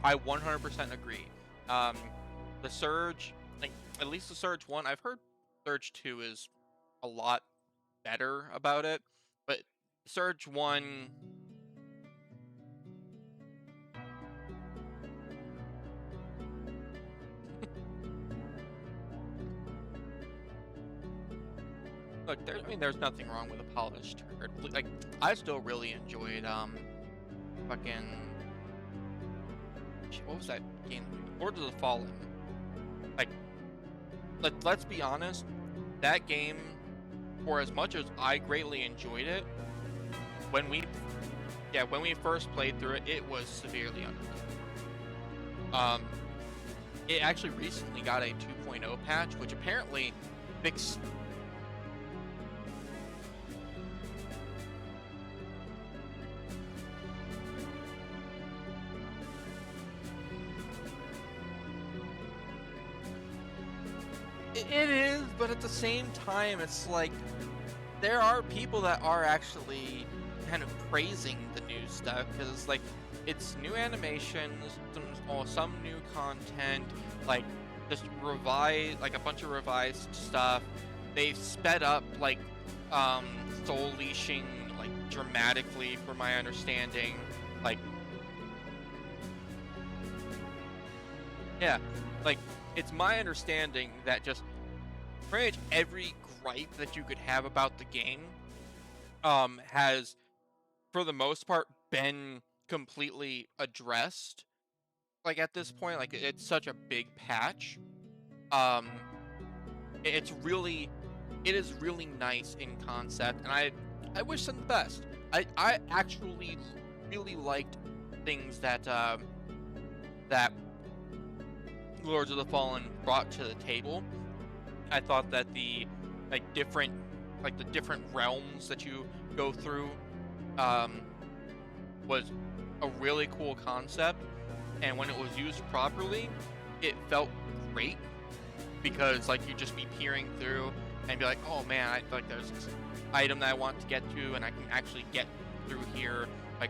[SPEAKER 1] I 100% agree. The Surge, like, at least the Surge 1, I've heard Surge 2 is a lot better about it, but Surge 1... look, I mean, there's nothing wrong with a polished turd. Like, I still really enjoyed, fucking, shit, what was that game? Lords of the Fallen. Like, let's be honest, that game, for as much as I greatly enjoyed it, when we first played through it, it was severely underrated. It actually recently got a 2.0 patch, which apparently fixed. It is, but at the same time, it's like there are people that are actually kind of praising the new stuff because, like, it's new animations, some new content, like just revised, like a bunch of revised stuff. They've sped up like soul leashing like dramatically, from my understanding. Like, yeah, like it's my understanding that just pretty much every gripe that you could have about the game has, for the most part, been completely addressed. Like at this point, like it's such a big patch. Um, it is really nice in concept, and I wish them the best. I actually really liked things that that Lords of the Fallen brought to the table. I thought that the different realms that you go through was a really cool concept, and when it was used properly, it felt great, because like you just be peering through and be like, oh man, I feel like there's this item that I want to get to, and I can actually get through here by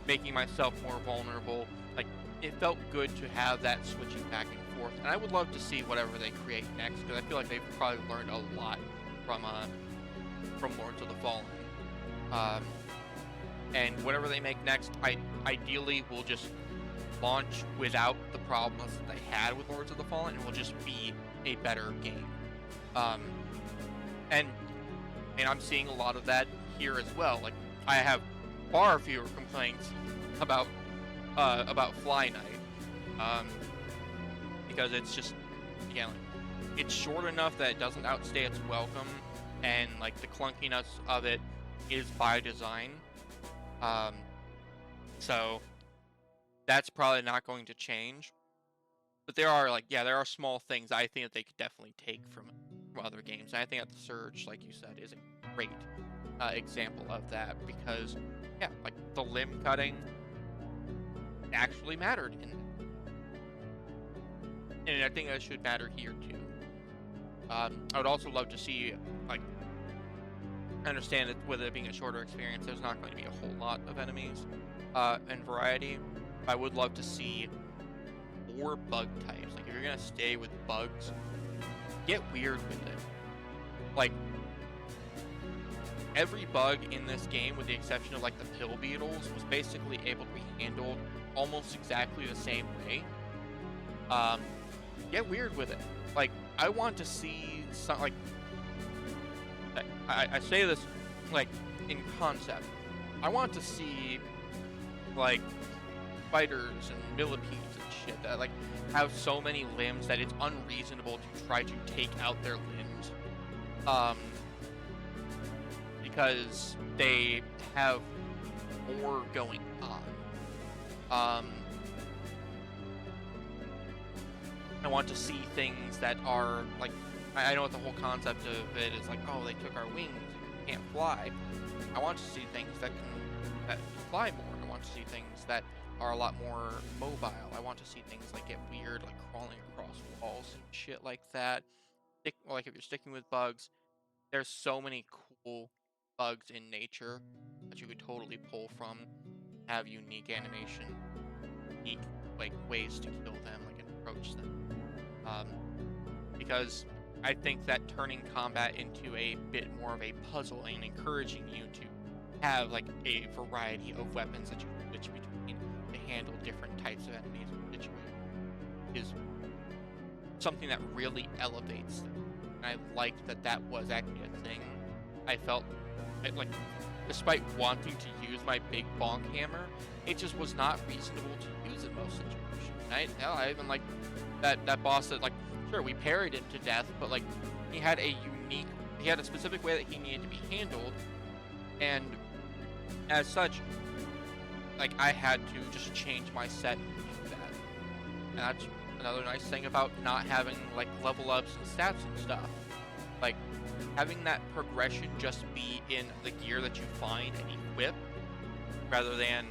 [SPEAKER 1] making myself more vulnerable. Like, it felt good to have that switching back and forth, and I would love to see whatever they create next, because I feel like they've probably learned a lot from Lords of the Fallen. And whatever they make next, ideally will just launch without the problems that they had with Lords of the Fallen, and will just be a better game. And I'm seeing a lot of that here as well. Like, I have far fewer complaints about FlyKnight, because it's just, again, it's short enough that it doesn't outstay its welcome, and like the clunkiness of it is by design. So that's probably not going to change. But there are small things I think that they could definitely take from other games. And I think that the Surge, like you said, is a great example of that, because like the limb cutting actually mattered in that. And I think that should matter here too. I would also love to see, like, I understand that with it being a shorter experience, there's not going to be a whole lot of enemies and variety. I would love to see more bug types. Like, if you're going to stay with bugs, get weird with it. Like, every bug in this game, with the exception of like the pill beetles, was basically able to be handled almost exactly the same way. Get weird with it. Like, I want to see some, like, I say this like in concept. I want to see like spiders and millipedes and shit that like have so many limbs that it's unreasonable to try to take out their limbs, because they have more going on. I want to see things that are like, I know what the whole concept of it is, like, oh, they took our wings and can't fly. I want to see things that can fly more. I want to see things that are a lot more mobile. I want to see things like get weird, like crawling across walls and shit like that. Like, if you're sticking with bugs, there's so many cool bugs in nature that you could totally pull from, have unique animation, unique like ways to kill them, like, and approach them. Because I think that turning combat into a bit more of a puzzle and encouraging you to have like a variety of weapons that you can switch between to handle different types of enemies and situations is something that really elevates them. and I liked that that was actually a thing. I felt like, despite wanting to use my big bonk hammer, it just was not reasonable to use in most situations. I even like that boss that, like, sure, we parried him to death, but like he had a specific way that he needed to be handled, and as such, like, I had to just change my set to do that. And that's another nice thing about not having like level ups and stats and stuff. Like, having that progression just be in the gear that you find and equip, rather than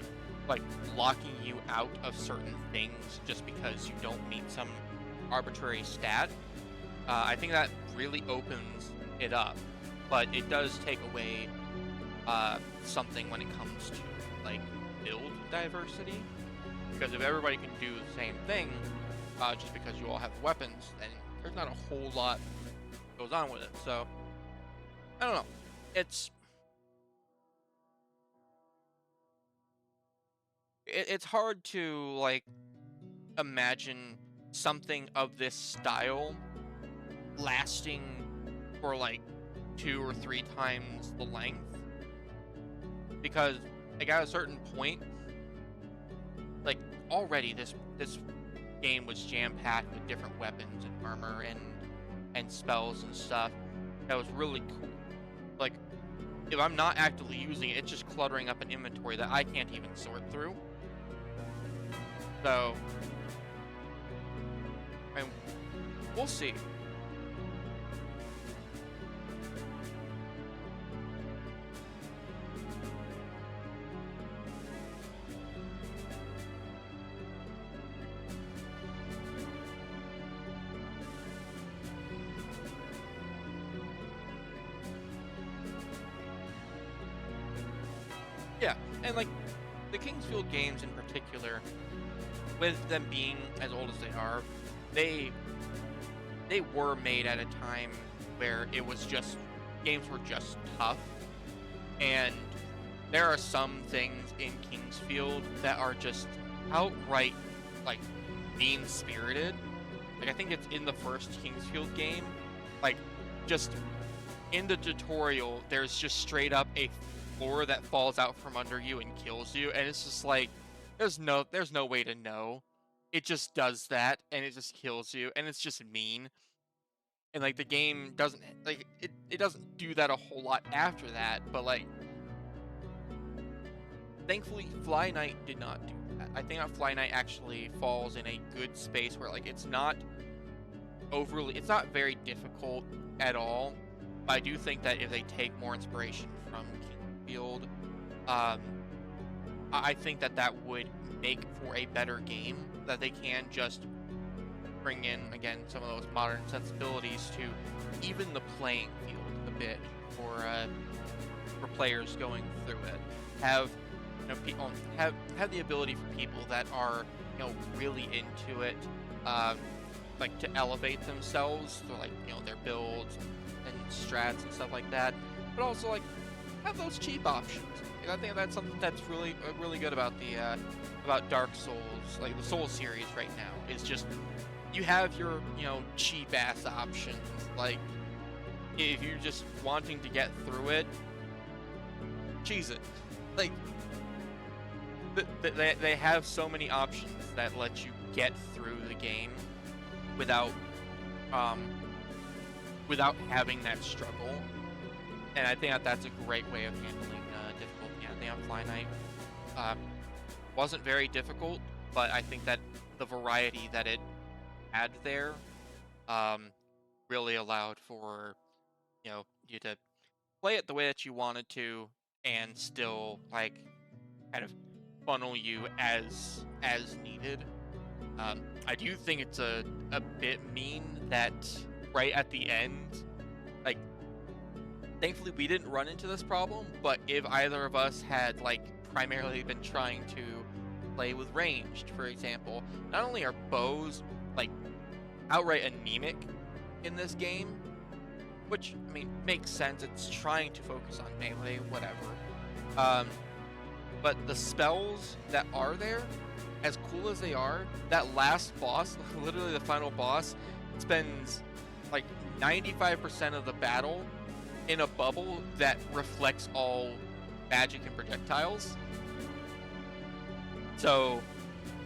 [SPEAKER 1] like locking you out of certain things just because you don't meet some arbitrary stat. I think that really opens it up, but it does take away something when it comes to like build diversity, because if everybody can do the same thing, just because you all have weapons, then there's not a whole lot that goes on with it. So I don't know. It's hard to like imagine something of this style lasting for like 2 or 3 times the length, because like at a certain point, like already this game was jam-packed with different weapons and armor and spells and stuff that was really cool. Like, if I'm not actively using it, it's just cluttering up an inventory that I can't even sort through. So, and we'll see. Yeah, and like the Kingsfield games in particular, with them being as old as they are, they were made at a time where it was just, games were just tough, and there are some things in Kingsfield that are just outright like mean-spirited. Like, I think it's in the first Kingsfield game, like, just in the tutorial, there's just straight up a floor that falls out from under you and kills you, and it's just like, there's no way to know. It just does that, and it just kills you, and it's just mean. And like the game doesn't like it doesn't do that a whole lot after that, but like thankfully FlyKnight did not do that. I think that FlyKnight actually falls in a good space where like it's not very difficult at all. But I do think that if they take more inspiration from Kingsfield, I think that would make for a better game, that they can just bring in, again, some of those modern sensibilities to even the playing field a bit for players going through it. Have, you know, people have the ability for people that are, you know, really into it, like to elevate themselves, so like, you know, their builds and strats and stuff like that, but also like have those cheap options. And I think that's something that's really good about the about Dark Souls, like the Souls series right now, is just you have your, you know, cheap ass options. Like, if you're just wanting to get through it, cheese it. Like, they have so many options that let you get through the game without having that struggle. And I think that's a great way of handling difficulty. I think on FlyKnight wasn't very difficult, but I think that the variety that it had there really allowed for, you know, you to play it the way that you wanted to, and still like kind of funnel you as needed. I do think it's a bit mean that right at the end, like, thankfully we didn't run into this problem, but if either of us had like primarily been trying to play with ranged, for example, not only are bows like outright anemic in this game, which, I mean, makes sense, it's trying to focus on melee, whatever, but the spells that are there, as cool as they are, that last boss, literally the final boss, spends like 95% of the battle in a bubble that reflects all magic and projectiles. So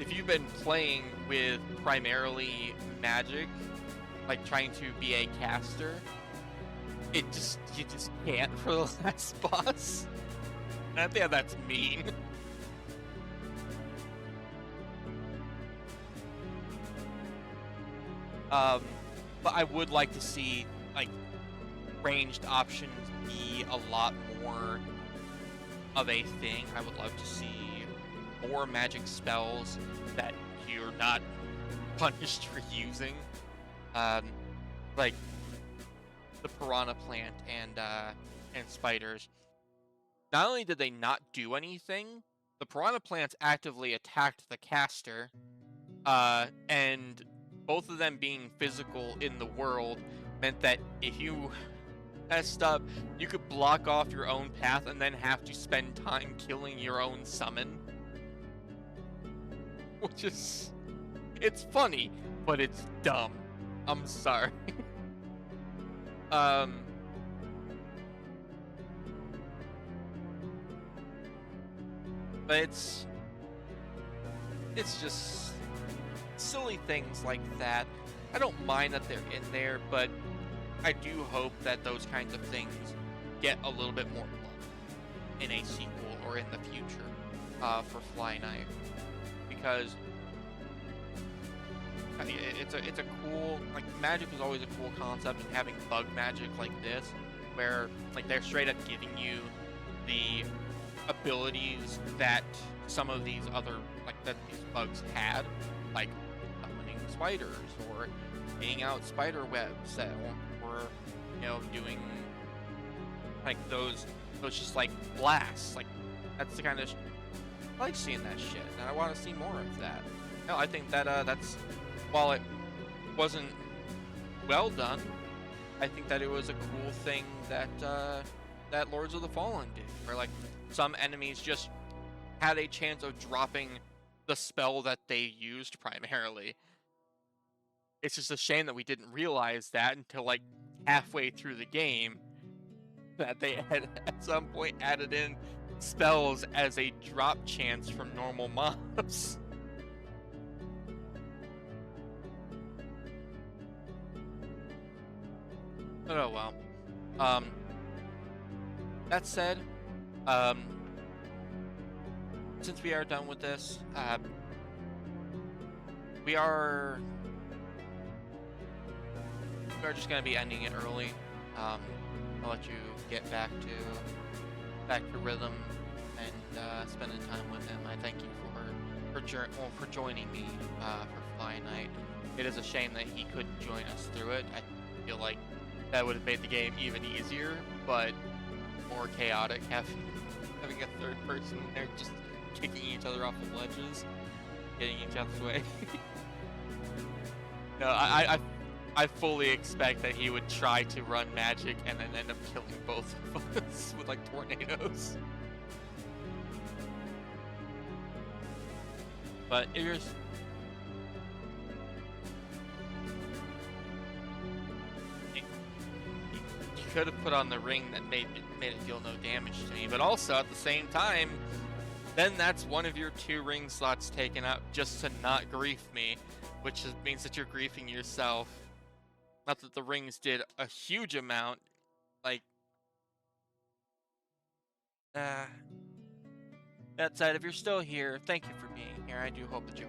[SPEAKER 1] if you've been playing with primarily magic, like trying to be a caster, you just can't for the last boss. And I think that's mean. But I would like to see like ranged options be a lot more of a thing. I would love to see more magic spells that you're not punished for using. Like the piranha plant and spiders. Not only did they not do anything, the piranha plants actively attacked the caster, and both of them being physical in the world meant that if you messed up, you could block off your own path and then have to spend time killing your own summon. Which is... it's funny, but it's dumb. I'm sorry. But it's just silly things like that. I don't mind that they're in there, but I do hope that those kinds of things get a little bit more love in a sequel or in the future for FlyKnight, because I mean, it's a cool, like, magic is always a cool concept, and having bug magic like this, where like they're straight up giving you the abilities that some of these other, like, that these bugs had, like summoning spiders or laying out spider webs, or you know, doing like those just like blasts. Like, that's the kind of I like seeing that shit, and I want to see more of that. No, I think that that's, while it wasn't well done, I think that it was a cool thing that that Lords of the Fallen did, where like some enemies just had a chance of dropping the spell that they used primarily. It's just a shame that we didn't realize that until like halfway through the game, that they had at some point added in spells as a drop chance from normal mobs. But oh well. That said, since we are done with this, we are just gonna be ending it early. I'll let you get back to rhythm and spending time with him. I thank you for joining me for FlyKnight. It is a shame that he couldn't join us through it. I feel like that would have made the game even easier, but more chaotic, having a third person in there just kicking each other off of ledges, getting each other's way. No, I fully expect that he would try to run magic and then end up killing both of us with like tornadoes. But if you're... you could have put on the ring that made it deal no damage to me, but also at the same time, then that's one of your 2 ring slots taken up just to not grief me, which means that you're griefing yourself. Not that the rings did a huge amount, like... that said, if you're still here, thank you for being here. I do hope that you